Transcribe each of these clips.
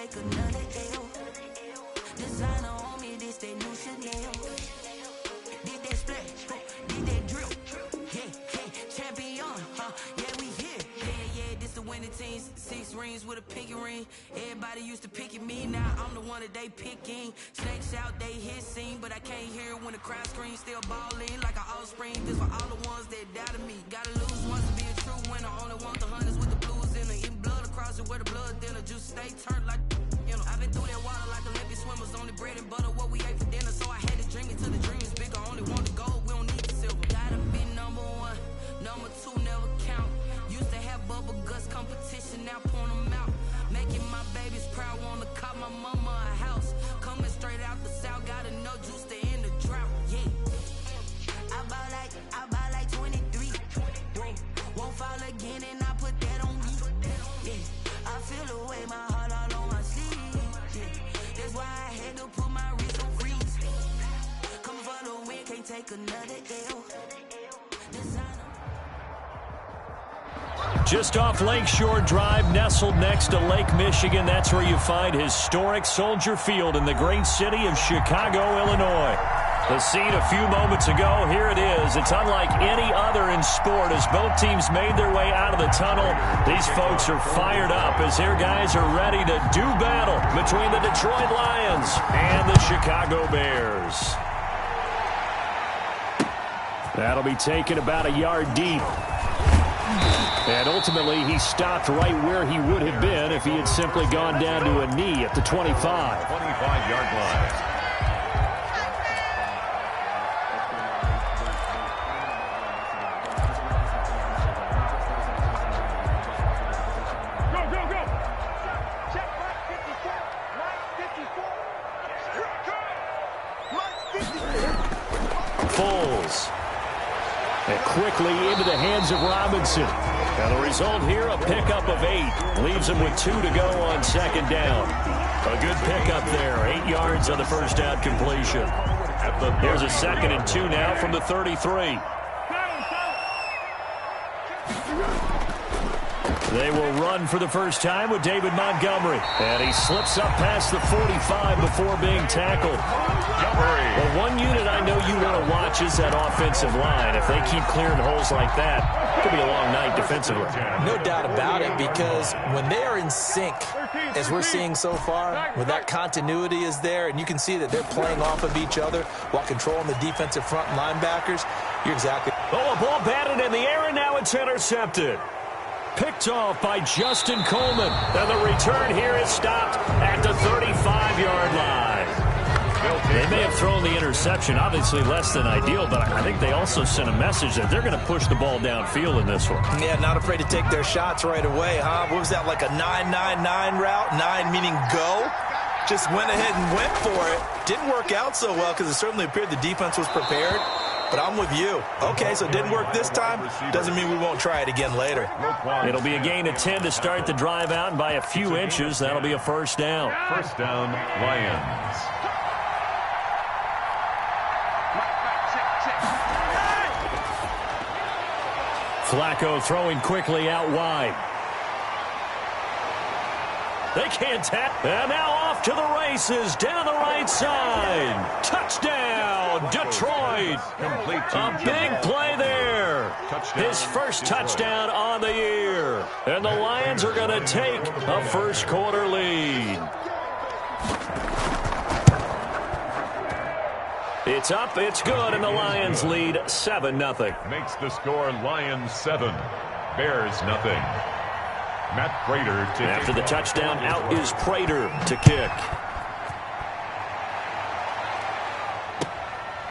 take another L. Designer on me, this that new Chanel. Did that splash, did that drill. Yeah, champion, yeah, we here. Yeah, this the winning teams. 6 rings with a pinky ring. Everybody used to pick at me, now I'm the one that they picking. Snakes out, they hit scene, but I can't hear it when the crowd screams. Still balling like an offspring. This for all the ones that doubted me. Gotta lose once to be a true winner. Only want the hunters with the blues in it. Eating blood across it where the blood dinner. Juice stay turned like, you know. I've been through that water like Olympic swimmers. Only bread and butter, what we ate for dinner. So I had to dream it till the dream is bigger. Only want the gold, we don't need the silver. Gotta be number 1, number 2 never count. Used to have bubble guts competition, now point them out. Making my babies proud, wanna call my mama a house. Coming straight out the south, gotta know juice to end the drought. Yeah, I bought like 23. Won't fall again, and I put that on me. Yeah, I feel the way, my heart all on my sleeve. Yeah, that's why I had to put my wrist on freeze. Come for the win, can't take another L. Designer. Just off Lakeshore Drive, nestled next to Lake Michigan. That's where you find historic Soldier Field in the great city of Chicago, Illinois. The scene a few moments ago, here it is. It's unlike any other in sport as both teams made their way out of the tunnel. These folks are fired up as their guys are ready to do battle between the Detroit Lions and the Chicago Bears. That'll be taken about a yard deep. And ultimately, he stopped right where he would have been if he had simply gone down to a knee at the 25. 25-yard line. Foles. And quickly into the hands of Robinson. And the result here, a pickup of 8. Leaves him with 2 to go on second down. A good pickup there. 8 yards on the first down completion. Here's a 2nd and 2 now from the 33. They will run for the first time with David Montgomery. And he slips up past the 45 before being tackled. Well, one unit I know you want to watch is that offensive line. If they keep clearing holes like that, it could be a long night defensively. No doubt about it, because when they are in sync, as we're seeing so far, when that continuity is there, and you can see that they're playing off of each other while controlling the defensive front linebackers, you're exactly... Oh, a ball batted in the air, and now it's intercepted. Picked off by Justin Coleman. And the return here is stopped at the 35-yard line. They may have thrown the interception, obviously less than ideal, but I think they also sent a message that they're going to push the ball downfield in this one. Yeah, not afraid to take their shots right away, huh? What was that, like a 9-9-9 route? 9 meaning go? Just went ahead and went for it. Didn't work out so well because it certainly appeared the defense was prepared. But I'm with you. Okay, so it didn't work this time. Doesn't mean we won't try it again later. It'll be a gain of 10 to start the drive out, and by a few inches, that'll be a first down. First down, Lions. Flacco throwing quickly out wide. They can't tap. And now off to the races down the right side. Touchdown, Detroit. A big play there. His first touchdown on the year. And the Lions are going to take a first quarter lead. It's up, it's good, and the Lions lead 7-0. Makes the score Lions 7, Bears nothing. Matt Prater to after the touchdown, out is Prater to kick.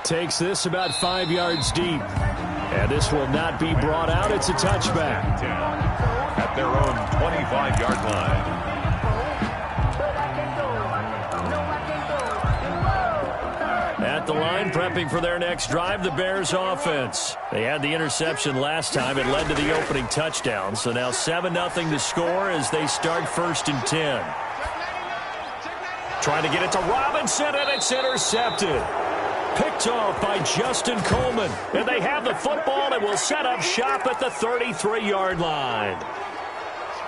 Takes this about 5 yards deep. And this will not be brought out. It's a touchback. At their own 25-yard line. At the line, prepping for their next drive, the Bears offense. They had the interception last time. It led to the opening touchdown. So now 7-0 to score as they start 1st and 10. Trying to get it to Robinson, and it's intercepted. Picked off by Justin Coleman. And they have the football and will set up shop at the 33-yard line.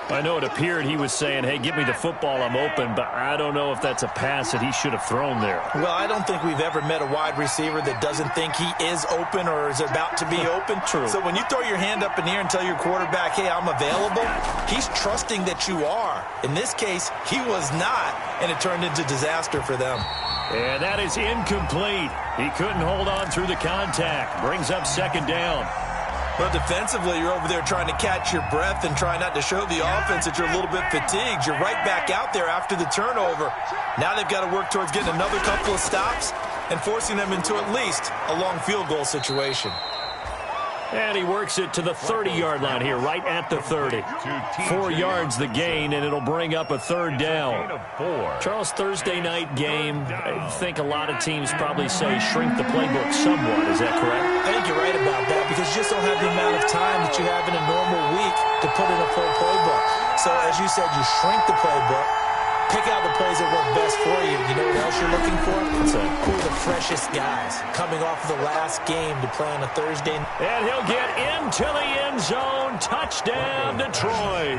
I know it appeared he was saying, hey, give me the football, I'm open, but I don't know if that's a pass that he should have thrown there. Well, I don't think we've ever met a wide receiver that doesn't think he is open or is about to be open. True. So when you throw your hand up in the air and tell your quarterback, hey, I'm available, he's trusting that you are. In this case, he was not, and it turned into disaster for them. And that is incomplete. He couldn't hold on through the contact. Brings up second down. But defensively, you're over there trying to catch your breath and try not to show the offense that you're a little bit fatigued. You're right back out there after the turnover. Now they've got to work towards getting another couple of stops and forcing them into at least a long field goal situation. And he works it to the 30-yard line here, right at the 30. 4 yards the gain, and it'll bring up a third down. Charles, Thursday night game, I think a lot of teams probably say shrink the playbook somewhat. Is that correct? I think you're right about that because you just don't have the amount of time that you have in a normal week to put in a full playbook. So, as you said, you shrink the playbook. Pick out the plays that work best for you. You know what else you're looking for? Who are the freshest guys coming off of the last game to play on a Thursday? And he'll get into the end zone. Touchdown, Detroit.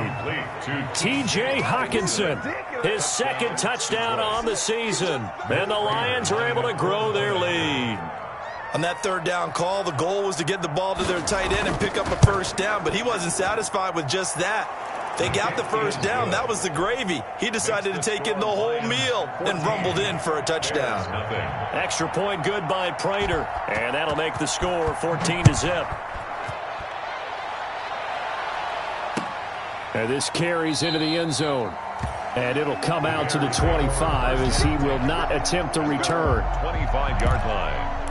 T.J. Hockenson, his second touchdown on the season. And the Lions are able to grow their lead. On that third down call, the goal was to get the ball to their tight end and pick up a first down, but he wasn't satisfied with just that. They got the first down. That was the gravy. He decided to take in the whole meal and rumbled in for a touchdown. Extra point good by Prater. And that'll make the score 14-0. And this carries into the end zone. And it'll come out to the 25 as he will not attempt to return. 25-yard line.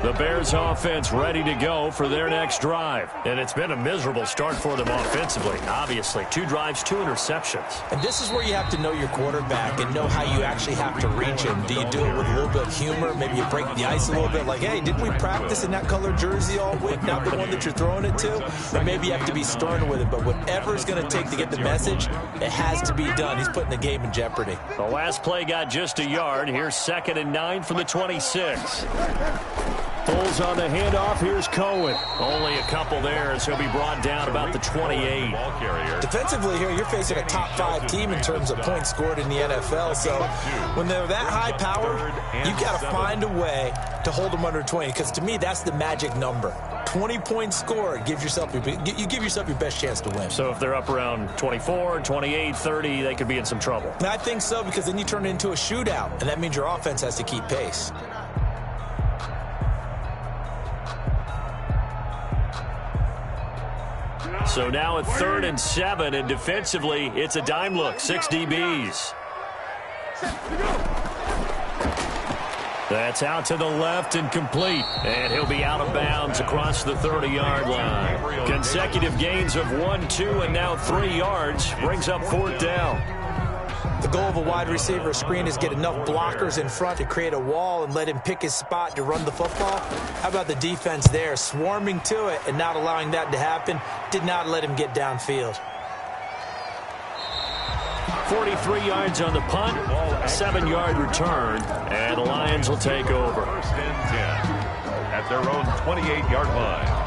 The Bears offense ready to go for their next drive. And it's been a miserable start for them offensively, obviously. 2 drives, 2 interceptions. And this is where you have to know your quarterback and know how you actually have to reach him. Do you do it with a little bit of humor? Maybe you break the ice a little bit like, hey, didn't we practice in that color jersey all week? Not the one that you're throwing it to? Or maybe you have to be stern with it. But whatever it's going to take to get the message, it has to be done. He's putting the game in jeopardy. The last play got just a yard. Here's 2nd and 9 from the 26. Pulls on the handoff. Here's Cohen. Only a couple there as he'll be brought down about the 28. Defensively here, you're facing a top 5 team in terms of points scored in the NFL. So when they're that high powered, you got to find a way to hold them under 20. Because to me, that's the magic number. 20 points scored gives yourself you give yourself your best chance to win. So if they're up around 24, 28, 30, they could be in some trouble. And I think so, because then you turn it into a shootout, and that means your offense has to keep pace. So now at 3rd and 7, and defensively, it's a dime look. 6 DBs. That's out to the left and complete. And he'll be out of bounds across the 30-yard line. Consecutive gains of 1, 2, and now 3 yards. Brings up 4th down. The goal of a wide receiver screen is get enough blockers in front to create a wall and let him pick his spot to run the football. How about the defense there, swarming to it and not allowing that to happen? Did not let him get downfield. 43 yards on the punt, 7-yard return, and the Lions will take over. 1st and 10 at their own 28-yard line.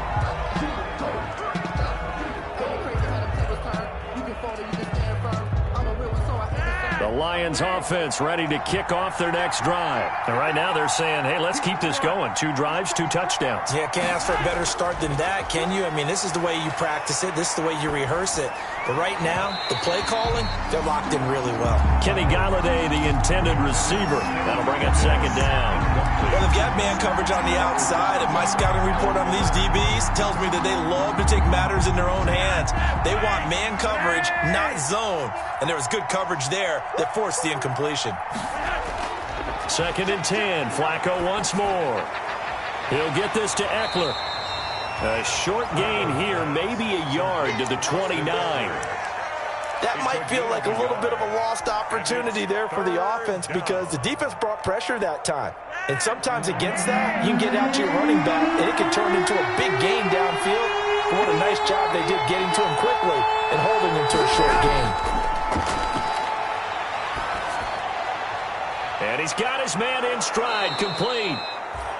The Lions offense ready to kick off their next drive. And right now they're saying, hey, let's keep this going. 2 drives, 2 touchdowns. Yeah, can't ask for a better start than that, can you? I mean, this is the way you practice it. This is the way you rehearse it. But right now, the play calling, they're locked in really well. Kenny Galladay, the intended receiver. That'll bring up 2nd down. Well, they've got man coverage on the outside, and my scouting report on these DBs tells me that they love to take matters in their own hands. They want man coverage, not zone. And there was good coverage there that forced the incompletion. 2nd and 10. Flacco once more. He'll get this to Eckler. A short gain here, maybe a yard to the 29. That might feel like a little bit of a lost opportunity there for the offense because the defense brought pressure that time. And sometimes against that, you can get out to your running back, and it can turn into a big gain downfield. But what a nice job they did getting to him quickly and holding him to a short gain. And he's got his man in stride, complete.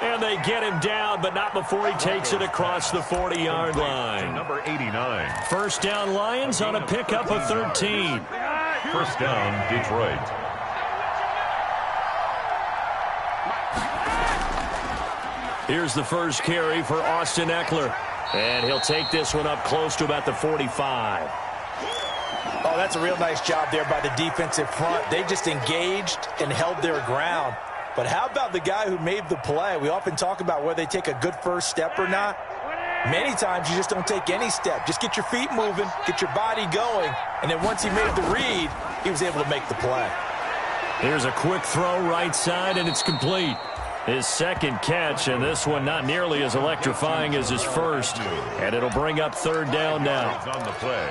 And they get him down, but not before he takes it across the 40-yard line. Number 89. First down Lions on a pickup of 13. First down, Detroit. Here's the first carry for Austin Ekeler. And he'll take this one up close to about the 45. Oh, that's a real nice job there by the defensive front. They just engaged and held their ground. But how about the guy who made the play? We often talk about whether they take a good first step or not. Many times you just don't take any step. Just get your feet moving, get your body going, and then once he made the read, he was able to make the play. Here's a quick throw right side, and it's complete. His second catch, and this one not nearly as electrifying as his first. And it'll bring up third down now.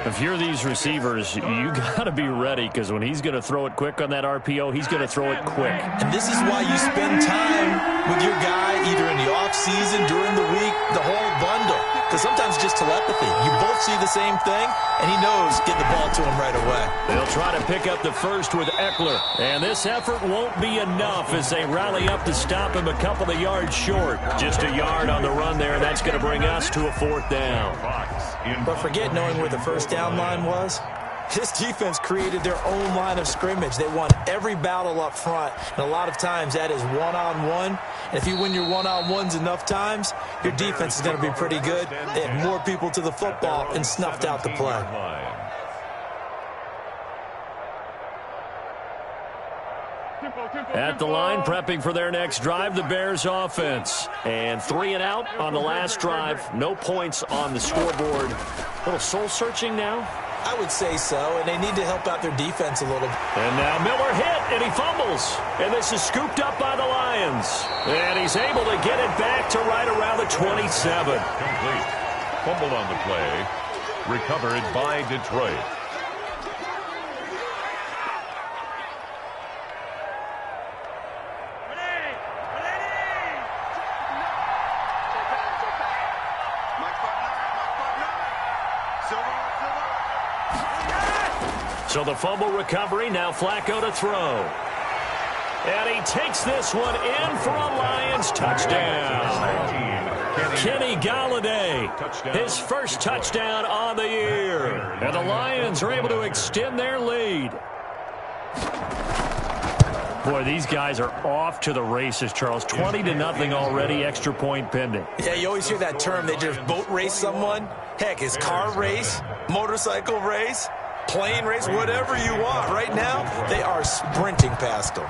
If you're these receivers, you got to be ready, because when he's going to throw it quick on that RPO, he's going to throw it quick. And this is why you spend time with your guy either in the offseason, during the week, the whole bundle. Because sometimes it's just telepathy. You both see the same thing, and he knows get the ball to him right away. They'll try to pick up the first with Ekeler. And this effort won't be enough as they rally up to stop him a couple of yards short. Just a yard on the run there. That's going to bring us to a fourth down. But forget knowing where the first down line was. This defense created their own line of scrimmage. They won every battle up front, and a lot of times that is one-on-one. And if you win your one-on-ones enough times, your defense is going to be pretty good. They had more people to the football and snuffed out the play. At the line, prepping for their next drive, the Bears offense. And 3 and out on the last drive. No points on the scoreboard. A little soul-searching now? I would say so, and they need to help out their defense a little. And now Miller hit, and he fumbles. And this is scooped up by the Lions. And he's able to get it back to right around the 27. Complete. Fumbled on the play. Recovered by Detroit. So the fumble recovery, now Flacco to throw. And he takes this one in for a Lions touchdown. Kenny Golladay, his first touchdown on the year. And the Lions are able to extend their lead. Boy, these guys are off to the races, Charles. 20-0 already, extra point pending. Yeah, you always hear that term. They just boat race someone. Heck, it's car race, motorcycle race, plane race, whatever you want. Right now, they are sprinting past them.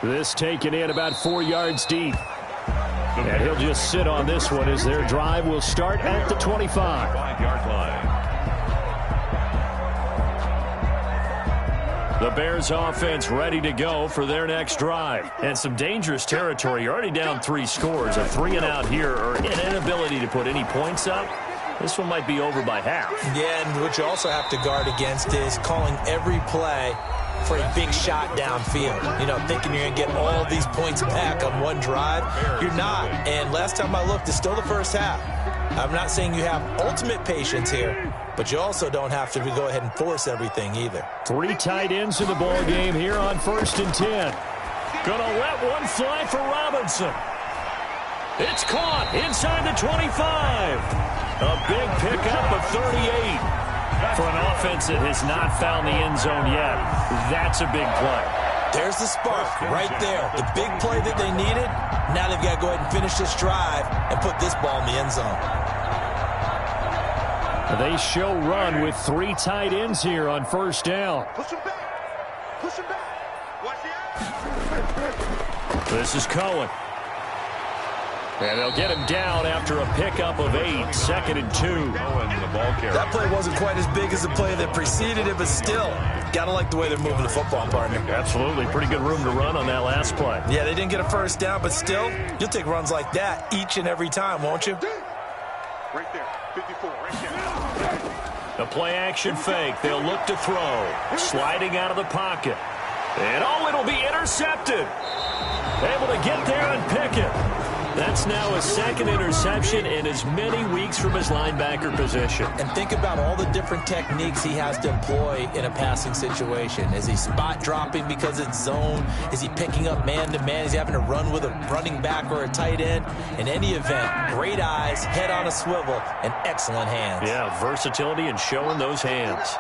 This taken in about 4 yards deep. And he'll just sit on this one as their drive will start at the 25. 5-yard line. The Bears offense ready to go for their next drive. And some dangerous territory. You're already down 3 scores. A 3 and out here, or an inability to put any points up. This one might be over by half. Yeah, and what you also have to guard against is calling every play for a big shot downfield. You know, thinking you're going to get all these points back on one drive. You're not. And last time I looked, it's still the first half. I'm not saying you have ultimate patience here, but you also don't have to go ahead and force everything either. 3 tight ends in the ball game here on 1st and 10. Gonna let one fly for Robinson. It's caught inside the 25. A big pickup of 38. For an offense that has not found the end zone yet, that's a big play. There's the spark right there. The big play that they needed. Now they've got to go ahead and finish this drive and put this ball in the end zone. They show run with 3 tight ends here on 1st down. Push him back. Push him back. Watch the out. This is Cohen. And they'll get him down after a pickup of 8, 2nd and 2. Cohen, the ball carrier. That play wasn't quite as big as the play that preceded it, but still, gotta like the way they're moving the football, partner. Absolutely. Pretty good room to run on that last play. Yeah, they didn't get a first down, but still, you'll take runs like that each and every time, won't you? Right there. 54, right there. The play-action fake. They'll look to throw. Sliding out of the pocket. And, it'll be intercepted. Able to get there and pick it. That's now a second interception in as many weeks from his linebacker position. And think about all the different techniques he has to employ in a passing situation. Is he spot dropping because it's zone? Is he picking up man-to-man? Is he having to run with a running back or a tight end? In any event, great eyes, head on a swivel, and excellent hands. Yeah, versatility and showing those hands.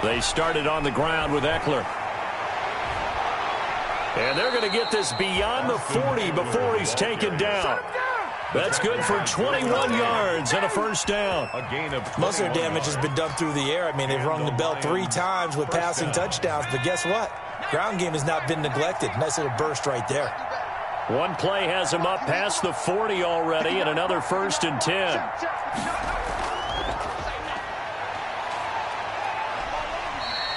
They started on the ground with Ekeler. And they're going to get this beyond the 40 before he's taken down. That's good for 21 yards and a first down. A gain of Most of their damage has been done through the air. I mean, they've rung the bell 3 times with passing touchdowns. But guess what? Ground game has not been neglected. Nice little burst right there. One play has him up past the 40 already, and another 1st and 10.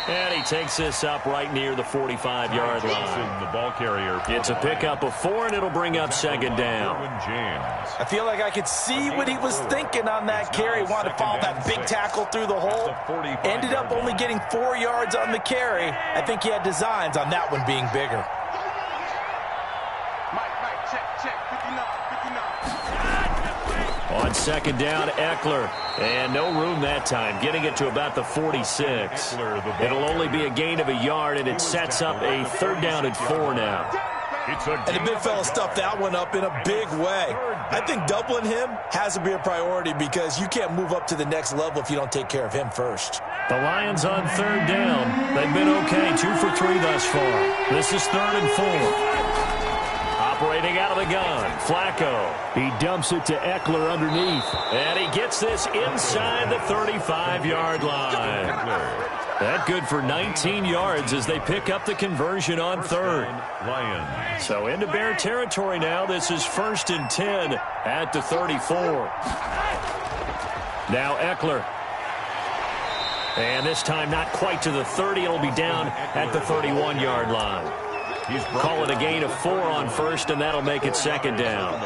And he takes this up right near the 45-yard line. The ball carrier. It's a pickup of 4, and it'll bring up 2nd down. I feel like I could see what he was thinking on that carry. Wanted to follow that big tackle through the hole. Ended up only getting 4 yards on the carry. I think he had designs on that one being bigger. On 2nd down, Ekeler. And no room that time, getting it to about the 46. It'll only be a gain of a yard, and it sets up a 3rd down and 4 now. And the big fella stuffed that one up in a big way. I think doubling him has to be a priority because you can't move up to the next level if you don't take care of him first. The Lions on 3rd down. They've been okay, 2 for 3 thus far. This is 3rd and 4. Operating out of the gun, Flacco. He dumps it to Ekeler underneath. And he gets this inside the 35-yard line. That good for 19 yards as they pick up the conversion on 3rd. Lions. So into Bear territory now. This is 1st and 10 at the 34. Now Ekeler. And this time not quite to the 30. It'll be down at the 31-yard line. Call it a gain of 4 on 1st, and that'll make it 2nd down.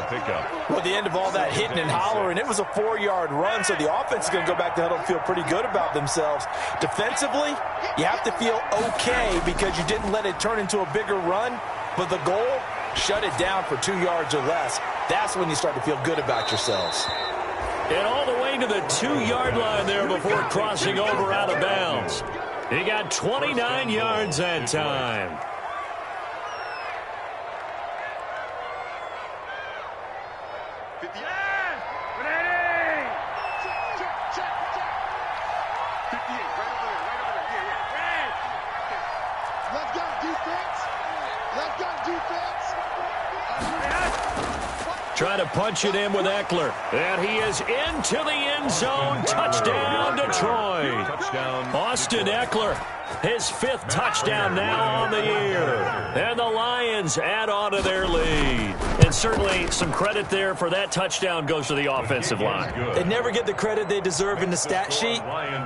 Well, at the end of all that hitting and hollering, it was a 4-yard run, so the offense is going to go back to huddle and feel pretty good about themselves. Defensively, you have to feel okay because you didn't let it turn into a bigger run, but the goal, shut it down for 2 yards or less. That's when you start to feel good about yourselves. And all the way to the 2-yard line there before crossing over out of bounds. He got 29 yards that time. Trying to punch it in with Ekeler. And he is into the end zone. Touchdown, Detroit. Austin Ekeler, his 5th touchdown now on the year. And the Lions add on to their lead. And certainly some credit there for that touchdown goes to the offensive line. They never get the credit they deserve in the stat sheet,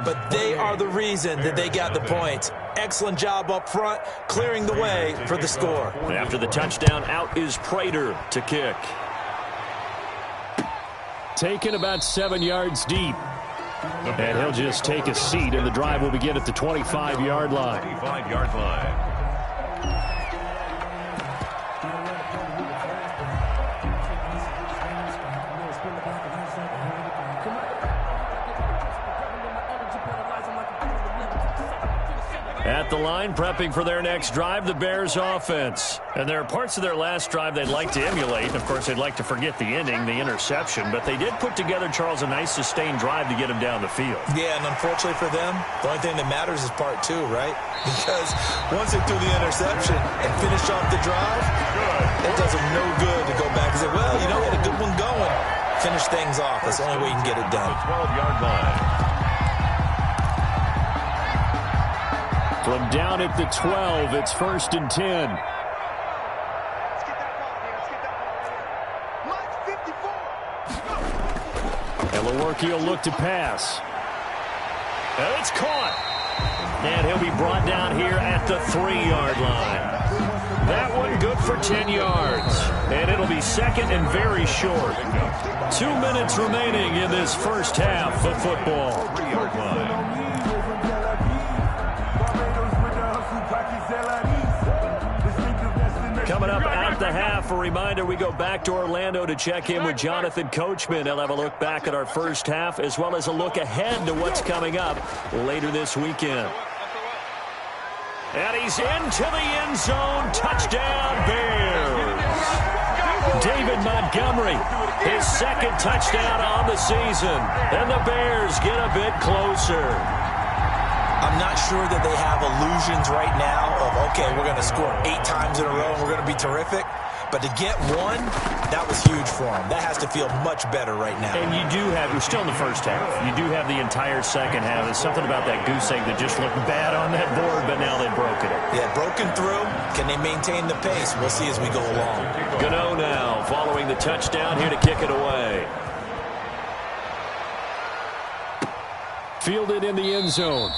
but they are the reason that they got the points. Excellent job up front, clearing the way for the score. After the touchdown, out is Prater to kick. Taken about 7 yards deep. And he'll just take a seat, and the drive will begin at the 25-yard line. 25-yard line. At the line, prepping for their next drive, the Bears offense. And there are parts of their last drive they'd like to emulate. Of course, they'd like to forget the ending, the interception. But they did put together, Charles, a nice sustained drive to get him down the field. Yeah, and unfortunately for them, the only thing that matters is part 2, right? Because once they threw the interception and finished off the drive, it does them no good to go back and say, well, you know, we had a good one going. Finish things off. That's the only way you can get it done. 12-yard line. From down at the 12, it's 1st and 10. And Lewerke will look to pass. And it's caught. And he'll be brought down here at the 3-yard line. That one good for 10 yards. And it'll be 2nd and very short. 2 minutes remaining in this first half of football. 3-yard line. Coming the half. A reminder, we go back to Orlando to check in with Jonathan Coachman. He'll have a look back at our first half as well as a look ahead to what's coming up later this weekend. And he's into the end zone. Touchdown, Bears. David Montgomery, his second touchdown on the season. And the Bears get a bit closer. I'm not sure that they have illusions right now of, okay, we're going to score 8 times in a row and we're going to be terrific. But to get one, that was huge for them. That has to feel much better right now. And we're still in the first half. You do have the entire second half. There's something about that goose egg that just looked bad on that board, but now they've broken it. Yeah, broken through. Can they maintain the pace? We'll see as we go along. Gano now following the touchdown here to kick it away. Fielded in the end zone.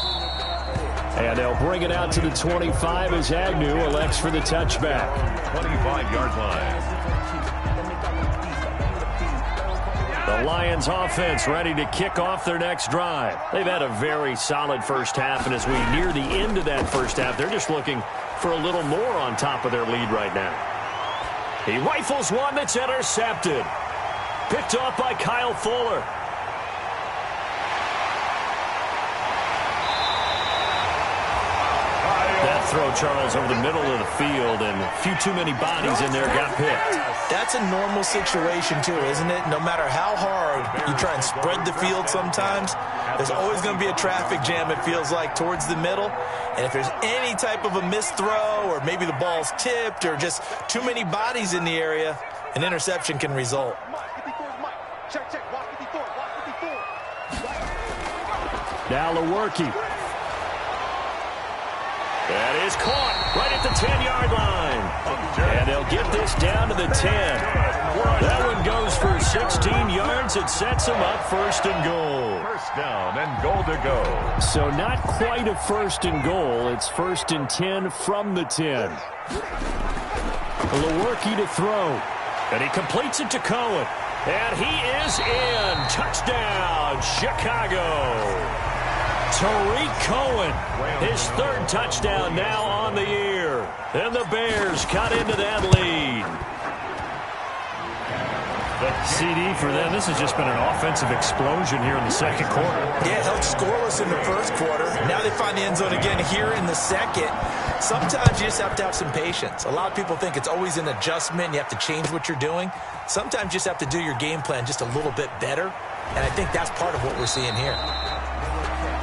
And they'll bring it out to the 25 as Agnew elects for the touchback. 25-yard line. The Lions offense ready to kick off their next drive. They've had a very solid first half, and as we near the end of that first half, they're just looking for a little more on top of their lead right now. He rifles one that's intercepted. Picked off by Kyle Fuller. That throw, Charles, over the middle of the field, and a few too many bodies in there got picked. That's a normal situation, too, isn't it? No matter how hard you try and spread the field sometimes, there's always going to be a traffic jam, it feels like, towards the middle. And if there's any type of a missed throw or maybe the ball's tipped or just too many bodies in the area, an interception can result. Now Lewerke. That is caught right at the 10-yard line. And they'll get this down to the 10. That one goes for 16 yards. It sets them up first and goal. First down and goal to go. So not quite a first and goal. It's first and 10 from the 10. Lewerke to throw. And he completes it to Cohen. And he is in. Touchdown, Chicago. Tariq Cohen, his third touchdown now on the year. And the Bears cut into that lead. CD for them. This has just been an offensive explosion here in the second quarter. Yeah, held scoreless in the first quarter. Now they find the end zone again here in the second. Sometimes you just have to have some patience. A lot of people think it's always an adjustment. You have to change what you're doing. Sometimes you just have to do your game plan just a little bit better. And I think that's part of what we're seeing here.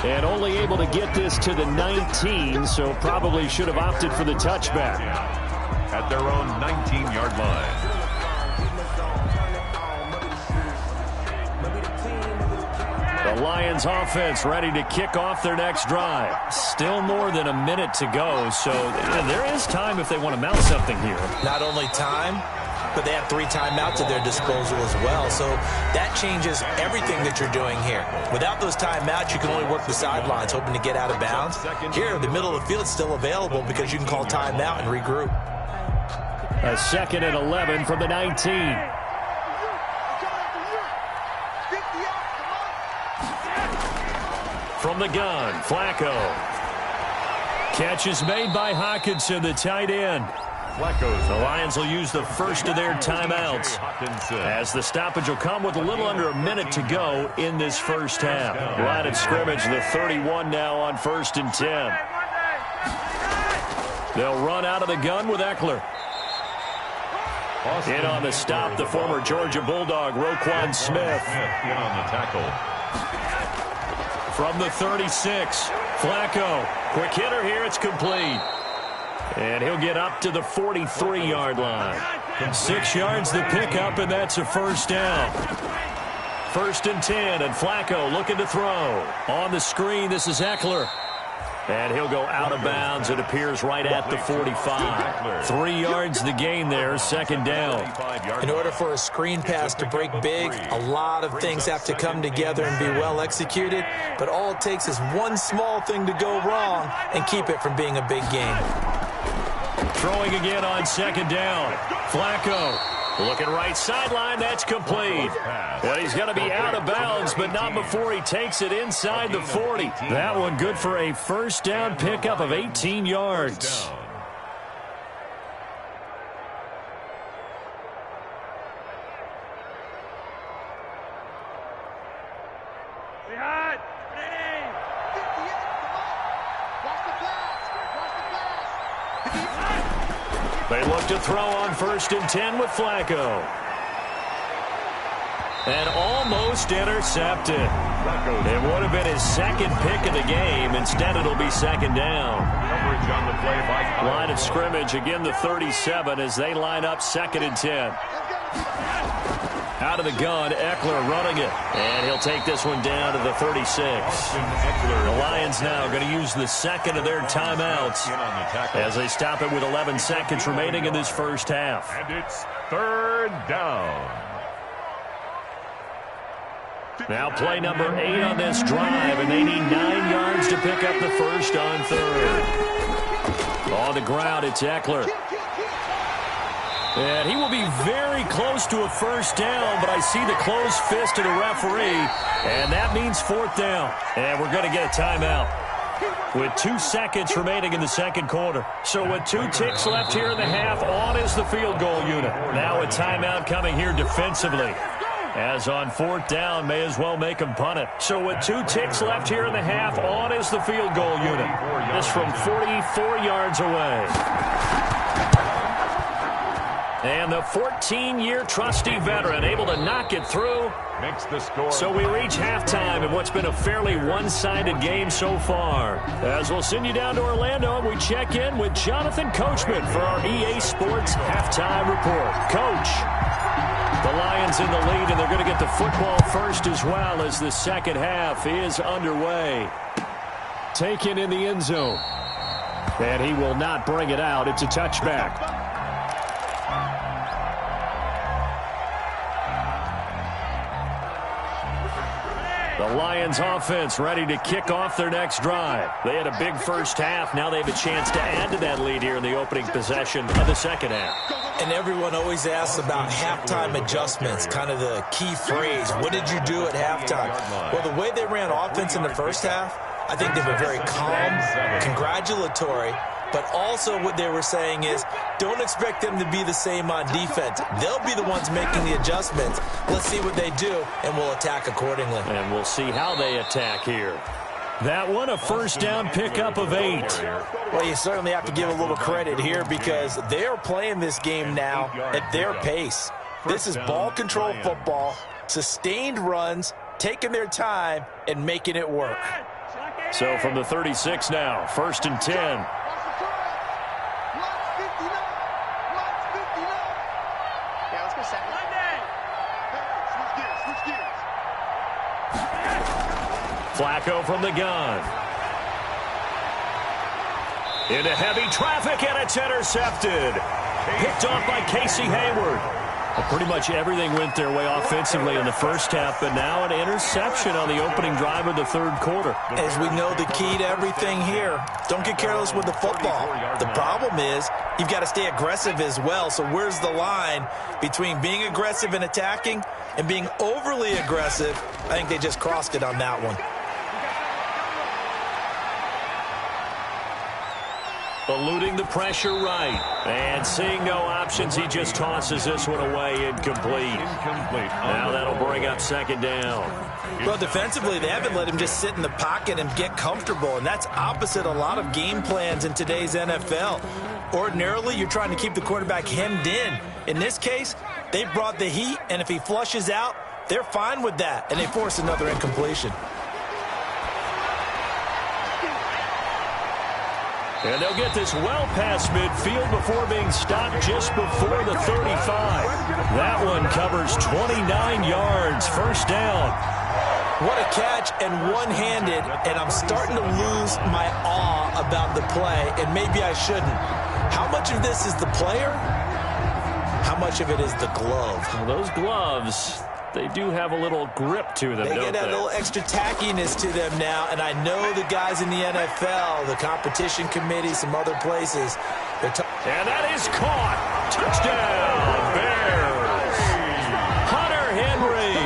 And only able to get this to the 19, so probably should have opted for the touchback. At their own 19-yard line. The Lions offense ready to kick off their next drive. Still more than a minute to go, so there is time if they want to mount something here. Not only time, but they have 3 timeouts at their disposal as well. So that changes everything that you're doing here. Without those timeouts, you can only work the sidelines, hoping to get out of bounds. Here, the middle of the field is still available because you can call timeout and regroup. A 2nd and 11 from the 19. From the gun, Flacco. Catch is made by Hockenson, the tight end. The Lions will use the first of their timeouts as the stoppage will come with a little under a minute to go in this first half. Line of scrimmage, the 31 now on 1st and 10. They'll run out of the gun with Eckler. In on the stop, the former Georgia Bulldog, Roquan Smith. In on the tackle. From the 36, Flacco. Quick hitter here, it's complete. And he'll get up to the 43-yard line. 6 yards the pickup, and that's a first down. 1st and 10, and Flacco looking to throw. On the screen, this is Eckler. And he'll go out of bounds. It appears right at the 45. 3 yards the gain there, 2nd down. In order for a screen pass to break big, a lot of things have to come together and be well executed. But all it takes is one small thing to go wrong and keep it from being a big game. Throwing again on 2nd down. Flacco looking right sideline. That's complete. And he's going to be out of bounds, but not before he takes it inside the 40. That one good for a first down pickup of 18 yards. Behind. Ready. 58. Come on. Watch the pass. Watch the pass. They look to throw on 1st and 10 with Flacco. And almost intercepted. It would have been his second pick of the game. Instead, it'll be 2nd down. Coverage on the play by Line of scrimmage, again the 37 as they line up 2nd and 10. Out of the gun, Eckler running it. And he'll take this one down to the 36. The Lions now going to use the second of their timeouts as they stop it with 11 seconds remaining in this first half. And it's 3rd down. Now play number 8 on this drive, and they need 9 yards to pick up the first on 3rd. On the ground, it's Eckler. And he will be very close to a first down, but I see the closed fist of the referee, and that means 4th down. And we're going to get a timeout with 2 seconds remaining in the second quarter. So with 2 ticks left here in the half, on is the field goal unit. Now a timeout coming here defensively. As on 4th down, may as well make them punt it. So with 2 ticks left here in the half, on is the field goal unit. This from 44 yards away. And the 14-year trusty veteran able to knock it through. Makes the score. So we reach halftime in what's been a fairly one-sided game so far. As we'll send you down to Orlando, we check in with Jonathan Coachman for our EA Sports Halftime Report. Coach. The Lions in the lead, and they're going to get the football first as well as the second half is underway. Taken in the end zone. And he will not bring it out. It's a touchback. The Lions offense ready to kick off their next drive. They had a big first half. Now they have a chance to add to that lead here in the opening possession of the second half. And everyone always asks about halftime adjustments, kind of the key phrase. What did you do at halftime? Well, the way they ran offense in the first half, I think they were very calm, congratulatory, but also what they were saying is don't expect them to be the same on defense. They'll be the ones making the adjustments. Let's see what they do, and we'll attack accordingly. And we'll see how they attack here. That one, a first down pickup of 8. Well, you certainly have to give a little credit here because they're playing this game now at their pace. This is ball control football, sustained runs, taking their time, and making it work. So from the 36 now, 1st and 10. Flacco from the gun. Into heavy traffic, and it's intercepted. Picked off by Casey Hayward. Well, pretty much everything went their way offensively in the first half, but now an interception on the opening drive of the third quarter. As we know, the key to everything here, don't get careless with the football. The problem is you've got to stay aggressive as well. So where's the line between being aggressive and attacking and being overly aggressive? I think they just crossed it on that one. Eluding the pressure right. And seeing no options, he just tosses this one away incomplete. Now that'll bring up 2nd down. Well, defensively, they haven't let him just sit in the pocket and get comfortable, and that's opposite a lot of game plans in today's NFL. Ordinarily, you're trying to keep the quarterback hemmed in. In this case, they brought the heat, and if he flushes out, they're fine with that, and they force another incompletion. And they'll get this well past midfield before being stopped just before the 35. That one covers 29 yards. First down. What a catch and one-handed, and I'm starting to lose my awe about the play, and maybe I shouldn't. How much of this is the player? How much of it is the glove? Well, those gloves, they do have a little grip to them, They don't get that they? little extra tackiness to them now, and I know the guys in the NFL, the competition committee, some other places. And that is caught. Touchdown, Bears. Hunter Henry,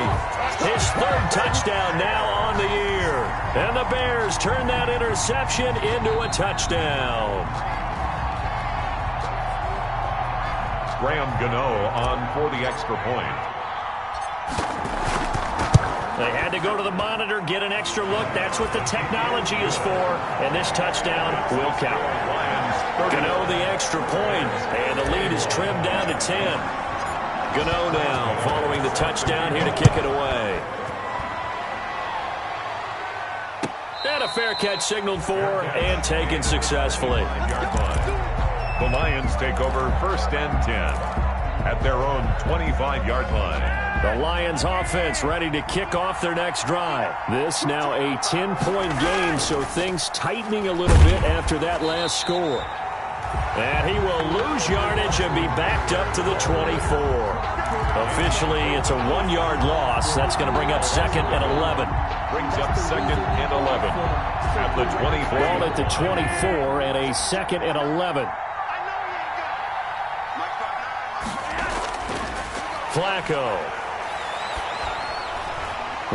his 3rd touchdown now on the year. And the Bears turn that interception into a touchdown. Graham Gano on for the extra point. They had to go to the monitor, get an extra look. That's what the technology is for. And this touchdown will count. Gano the extra point, and the lead is trimmed down to 10. Gano now following the touchdown here to kick it away. And a fair catch signaled for and taken successfully. The Lions take over 1st and 10 at their own 25-yard line. The Lions offense ready to kick off their next drive. This now a 10-point game, so things tightening a little bit after that last score. And he will lose yardage and be backed up to the 24. Officially, it's a 1-yard loss. That's going to bring up 2nd and 11. Brings up 2nd and 11 at the 24. Ball at the 24 and a 2nd and 11. Flacco.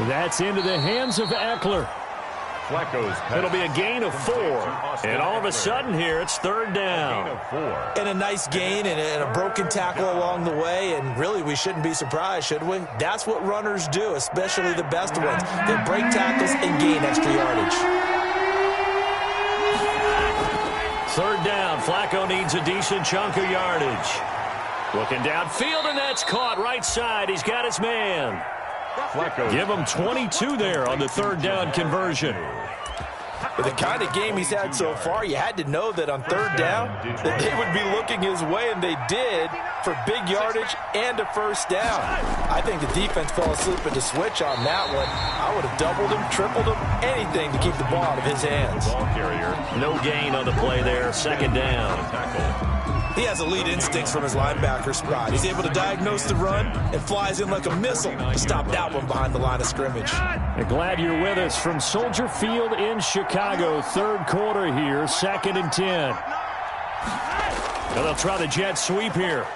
That's into the hands of Eckler. Flacco's pass. It'll be a gain of 4. And all of a sudden here, it's 3rd down. Gain of 4. And a nice gain and a broken tackle along the way. And really, we shouldn't be surprised, should we? That's what runners do, especially the best ones. They break tackles and gain extra yardage. 3rd down. Flacco needs a decent chunk of yardage. Looking downfield, and that's caught right side. He's got his man. Flacco. Give him 22 there on the 3rd down conversion. With the kind of game he's had so far, you had to know that on 3rd down that they would be looking his way, and they did, for big yardage and a 1st down. I think the defense fell asleep at the switch on that one. I would have doubled him, tripled him, anything to keep the ball out of his hands. Ball carrier. No gain on the play there. 2nd down. He has elite instincts from his linebacker spot. He's able to diagnose the run and flies in like a missile to stop that one behind the line of scrimmage. Glad you're with us from Soldier Field in Chicago. 3rd quarter here, 2nd and 10. And they'll try the jet sweep here.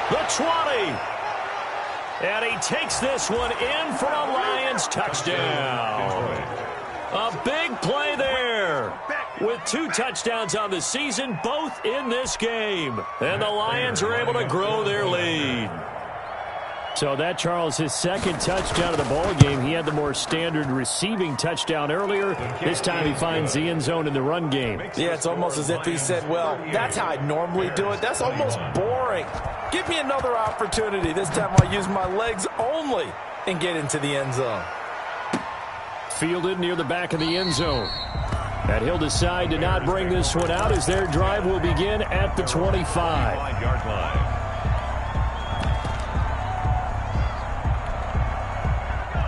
The 20. And he takes this one in for a Lions touchdown. A big play there. With 2 touchdowns on the season, both in this game. And the Lions are able to grow their lead. So that, Charles, his 2nd touchdown of the ball game. He had the more standard receiving touchdown earlier. This time he finds the end zone in the run game. Yeah, it's almost as if he said, well, that's how I normally do it. That's almost boring. Give me another opportunity. This time I'll use my legs only and get into the end zone. Fielded near the back of the end zone. And he'll decide to not bring this one out as their drive will begin at the 25. 5-yard line.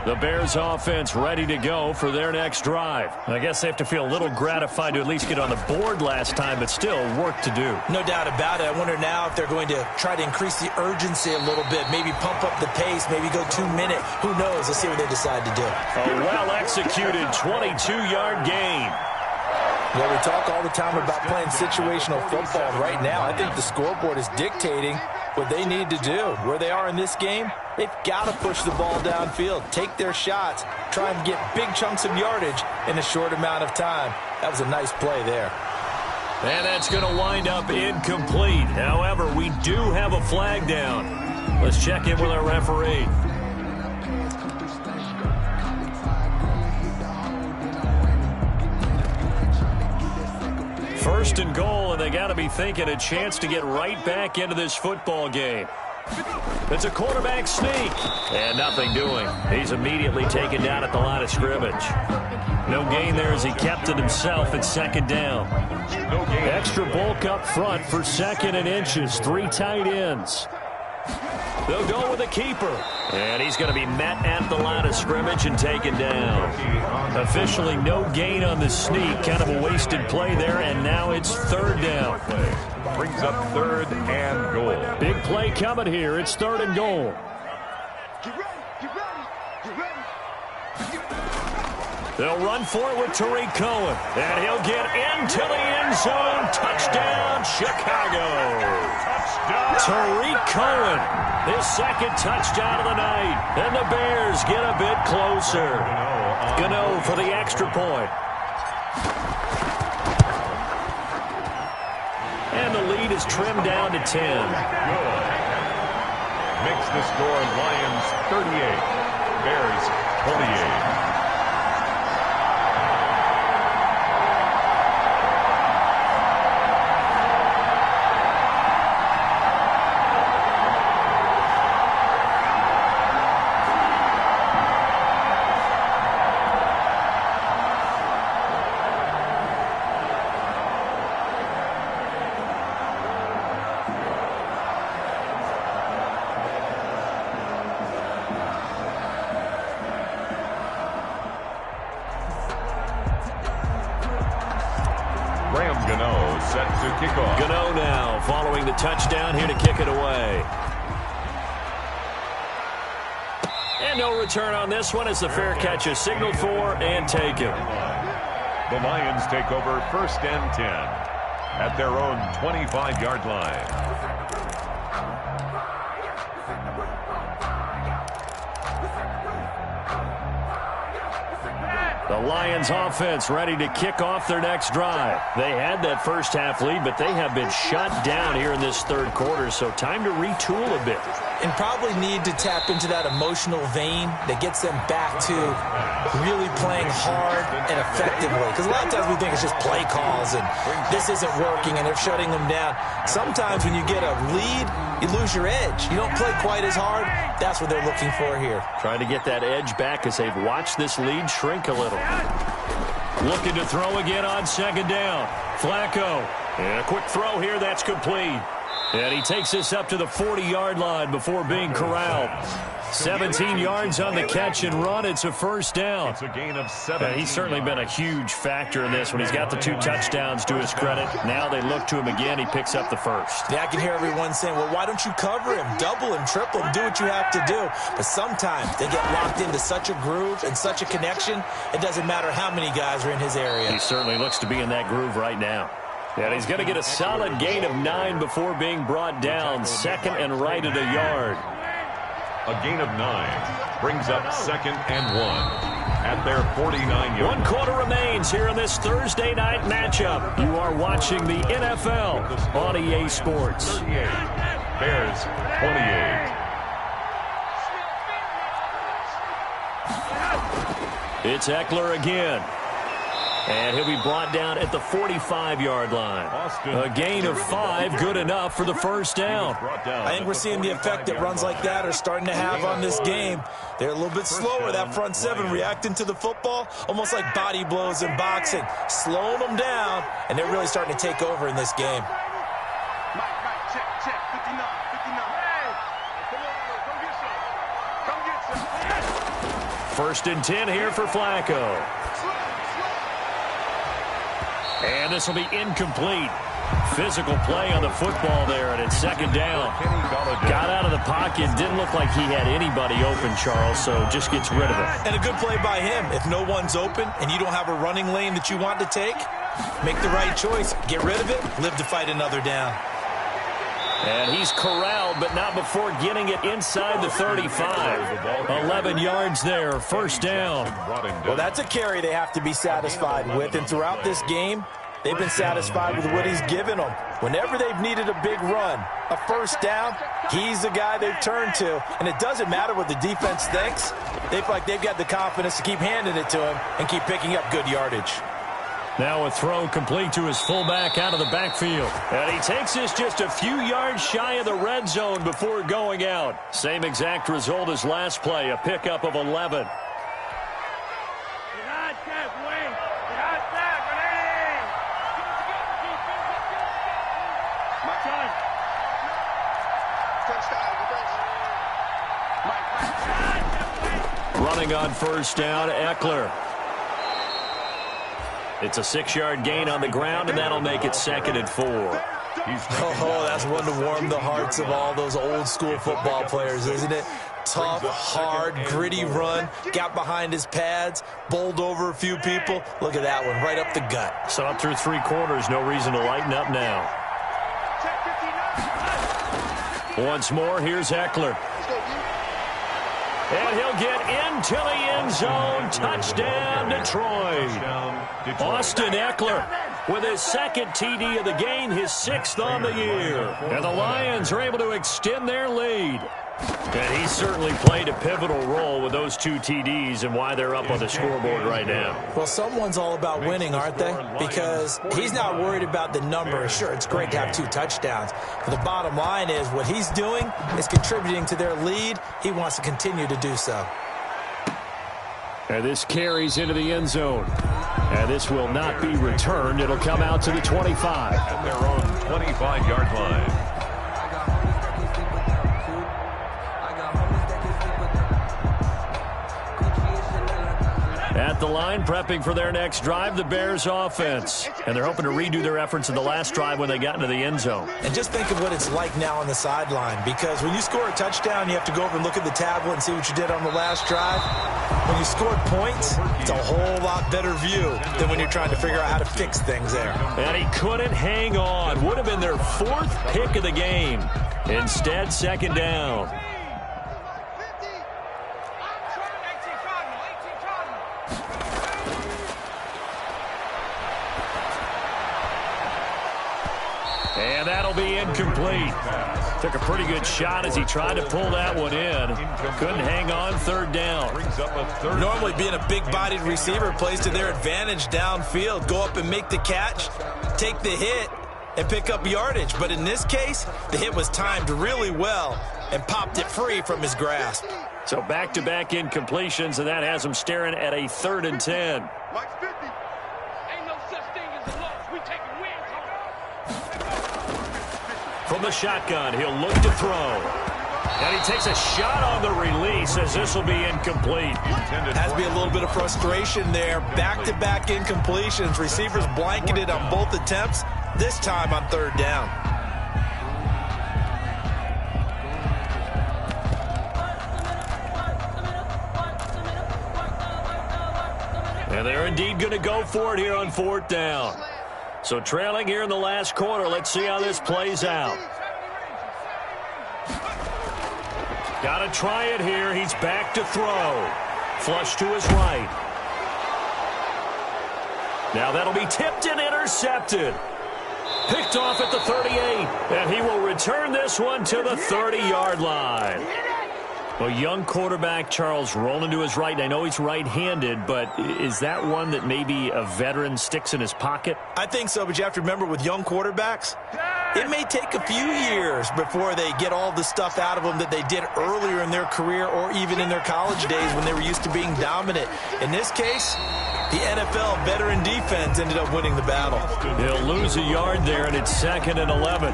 The Bears offense ready to go for their next drive. I guess they have to feel a little gratified to at least get on the board last time, but still work to do. No doubt about it. I wonder now if they're going to try to increase the urgency a little bit, maybe pump up the pace, maybe go 2-minute. Who knows? Let's see what they decide to do. A well-executed 22-yard gain. Yeah, we talk all the time about playing situational football. Right now, I think the scoreboard is dictating what they need to do. Where they are in this game, they've got to push the ball downfield, take their shots, try and get big chunks of yardage in a short amount of time. That was a nice play there. And that's going to wind up incomplete. However, we do have a flag down. Let's check in with our referee. 1st and goal, and they got to be thinking a chance to get right back into this football game. It's a quarterback sneak, and nothing doing. He's immediately taken down at the line of scrimmage. No gain there as he kept it himself at 2nd down. Extra bulk up front for 2nd and inches. 3 tight ends. They'll go with a keeper. And he's going to be met at the line of scrimmage and taken down. Officially no gain on the sneak. Kind of a wasted play there, and now it's 3rd down. Brings up 3rd and goal. Big play coming here. It's 3rd and goal. They'll run for it with Tariq Cohen. And he'll get into the end zone. Touchdown, Chicago. Touchdown. Tariq Cohen, his 2nd touchdown of the night. And the Bears get a bit closer. Gano for the extra point. And the lead is trimmed down to 10. makes the score Lions 38, Bears 28. Gano now following the touchdown here to kick it away. And no return on this one as the fair catch is signaled for and taken. The Lions take over 1st and 10 at their own 25-yard line. The Lions offense ready to kick off their next drive. They had that first half lead, but they have been shut down here in this third quarter, so time to retool a bit. And probably need to tap into that emotional vein that gets them back to really playing hard and effectively. Because a lot of times we think it's just play calls and this isn't working and they're shutting them down. Sometimes when you get a lead, you lose your edge. You don't play quite as hard. That's what they're looking for here. Trying to get that edge back as they've watched this lead shrink a little. Looking to throw again on 2nd down. Flacco. And a quick throw here. That's complete. And he takes this up to the 40-yard line before being corralled. 17 yards on the catch and run. It's a first down. It's a gain of 7. He's certainly been a huge factor in this when he's got the 2 touchdowns to his credit. Now they look to him again. He picks up the first. Yeah, I can hear everyone saying, well, why don't you cover him, double him, triple him, do what you have to do. But sometimes they get locked into such a groove and such a connection, it doesn't matter how many guys are in his area. He certainly looks to be in that groove right now. And he's going to get a solid gain of 9 before being brought down. 2nd and right at a yard. A gain of 9 brings up 2nd and 1 at their 49-yard line. 1 quarter remains here in this Thursday night matchup. You are watching the NFL on EA Sports. 38, Bears 28. It's Eckler again. And he'll be brought down at the 45-yard line. A gain of 5, good enough for the first down. I think we're seeing the effect that runs like that are starting to have on this game. They're a little bit slower, that front 7, reacting to the football, almost like body blows in boxing, slowing them down, and they're really starting to take over in this game. Check, 59. Hey, come get some. 1st and 10 here for Flacco. And this will be incomplete. Physical play on the football there, and it's 2nd down. Got out of the pocket. Didn't look like he had anybody open, Charles, so just gets rid of it. And a good play by him. If no one's open and you don't have a running lane that you want to take, make the right choice. Get rid of it. Live to fight another down. And he's corralled, but not before getting it inside the 35. 11 yards there, 1st down. Well, that's a carry they have to be satisfied with. And throughout this game, they've been satisfied with what he's given them. Whenever they've needed a big run, a 1st down, he's the guy they've turned to. And it doesn't matter what the defense thinks. They feel like they've got the confidence to keep handing it to him and keep picking up good yardage. Now a throw complete to his fullback out of the backfield. And he takes this just a few yards shy of the red zone before going out. Same exact result as last play, a pickup of 11. Running on 1st down, Eckler. It's a 6-yard gain on the ground, and that'll make it 2nd and 4. Oh, that's one to warm the hearts of all those old-school football players, isn't it? Tough, hard, gritty run. Got behind his pads, bowled over a few people. Look at that one, right up the gut. So up through 3 quarters, no reason to lighten up now. Once more, here's Eckler. And he'll get into the end zone. Touchdown, Detroit. Austin Eckler with his 2nd TD of the game, his 6th on the year. And the Lions are able to extend their lead. And he certainly played a pivotal role with those 2 TDs and why they're up on the scoreboard right now. Well, someone's all about winning, aren't they? Because he's not worried about the number. Sure, it's great to have 2 touchdowns. But the bottom line is what he's doing is contributing to their lead. He wants to continue to do so. And this carries into the end zone. And this will not be returned. It'll come out to the 25. At their own 25-yard line. At the line, prepping for their next drive, the Bears offense. And they're hoping to redo their efforts in the last drive when they got into the end zone. And just think of what it's like now on the sideline, because when you score a touchdown, you have to go over and look at the tablet and see what you did on the last drive. When you scored points, it's a whole lot better view than when you're trying to figure out how to fix things there. And he couldn't hang on. Would have been their 4th pick of the game. Instead, second down. And that'll be incomplete. Took a pretty good shot as he tried to pull that one in. Couldn't hang on, third down. Normally being a big-bodied receiver plays to their advantage downfield. Go up and make the catch, take the hit, and pick up yardage. But in this case, the hit was timed really well and popped it free from his grasp. So back-to-back incompletions, and that has him staring at a 3rd and 10. Mike's 50. Ain't no such thing as a loss. We taking wins. From the shotgun, he'll look to throw. And he takes a shot on the release as this will be incomplete. Has to be a little bit of frustration there. Back-to-back incompletions. Receivers blanketed on both attempts, this time on 3rd down. And they're indeed going to go for it here on 4th down. So trailing here in the last quarter. Let's see how this plays out. Got to try it here. He's back to throw. Flush to his right. Now that'll be tipped and intercepted. Picked off at the 38. And he will return this one to the 30-yard line. Well, young quarterback Charles rolling to his right. And I know he's right-handed, but is that one that maybe a veteran sticks in his pocket? I think so, but you have to remember with young quarterbacks, it may take a few years before they get all the stuff out of them that they did earlier in their career or even in their college days when they were used to being dominant. In this case, the NFL veteran defense ended up winning the battle. He'll lose a yard there, and it's 2nd and 11.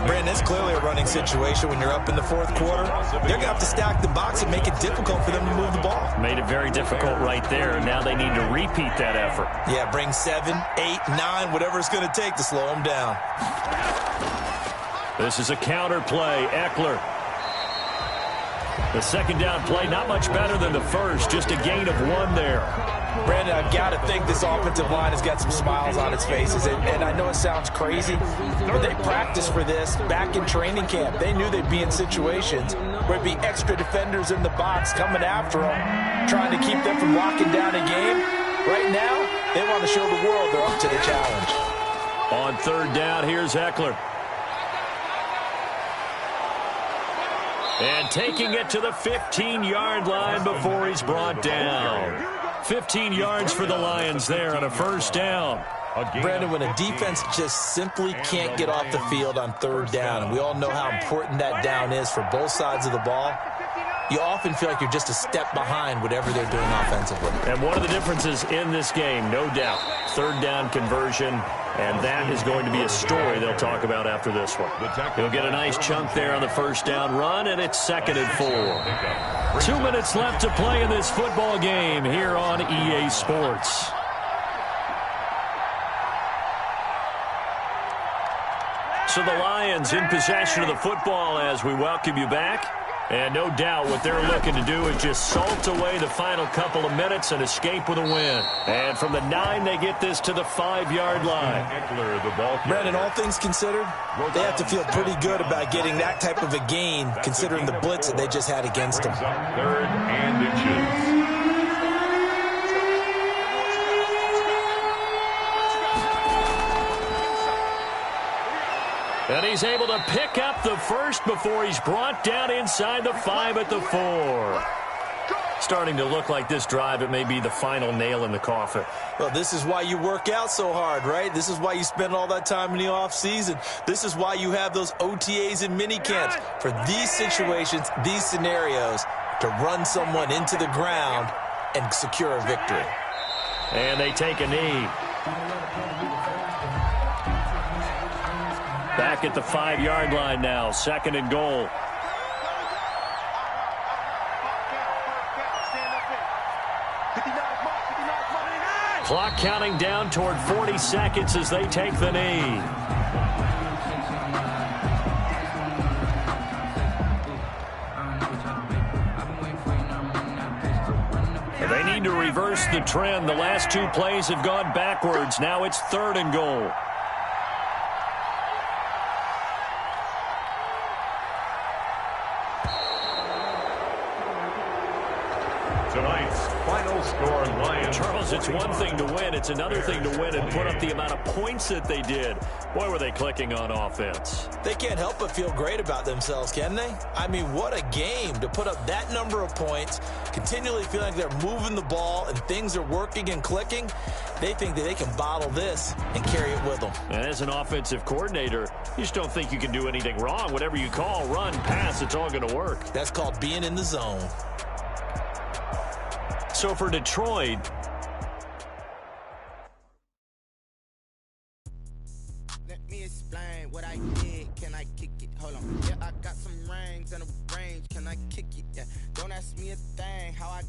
Brandon, it's clearly a running situation when you're up in the 4th quarter. They're going to have to stack the box and make it difficult for them to move the ball. Made it very difficult right there, and now they need to repeat that effort. Yeah, bring 7, 8, 9, whatever it's going to take to slow them down. This is a counter play. Eckler. The second down play, not much better than the first, just a gain of 1 there. Brandon, I've got to think this offensive line has got some smiles on its faces. And I know it sounds crazy, but they practiced for this back in training camp. They knew they'd be in situations where it'd be extra defenders in the box coming after them, trying to keep them from locking down a game. Right now, they want to show the world they're up to the challenge. On 3rd down, here's Eckler. And taking it to the 15-yard line before he's brought down. 15 yards for the Lions there on a 1st down. Brandon, when a defense just simply can't get off the field on 3rd down, and we all know how important that down is for both sides of the ball, you often feel like you're just a step behind whatever they're doing offensively. And one of the differences in this game, no doubt, 3rd down conversion, and that is going to be a story they'll talk about after this one. He'll get a nice chunk there on the 1st down run, and it's 2nd and 4. 2 minutes left to play in this football game here on EA Sports. So the Lions in possession of the football as we welcome you back. And no doubt what they're looking to do is just salt away the final couple of minutes and escape with a win. And from the 9, they get this to the 5-yard line. Brandon, all things considered, they have to feel pretty good about getting that type of a gain, considering the blitz that they just had against them. 3rd and inches. And he's able to pick up the first before he's brought down inside the 5 at the 4. Starting to look like this drive, it may be the final nail in the coffin. Well, this is why you work out so hard, right? This is why you spend all that time in the offseason. This is why you have those OTAs and mini camps. For these situations, these scenarios, to run someone into the ground and secure a victory. And they take a knee. Back at the 5-yard line now, 2nd and goal. Clock counting down toward 40 seconds as they take the knee. They need to reverse the trend. The last 2 plays have gone backwards. Now it's 3rd and goal. Tonight's final score, Lions. Charles, it's one thing to win. It's another thing to win and put up the amount of points that they did. Boy, were they clicking on offense. They can't help but feel great about themselves, can they? I mean, what a game to put up that number of points, continually feeling like they're moving the ball and things are working and clicking. They think that they can bottle this and carry it with them. And as an offensive coordinator, you just don't think you can do anything wrong. Whatever you call, run, pass, it's all going to work. That's called being in the zone. So for Detroit, let me explain what I did. Can I kick it? Hold on. Yeah, I got some rings and a range. Can I kick it? Yeah. Don't ask me a thing. How I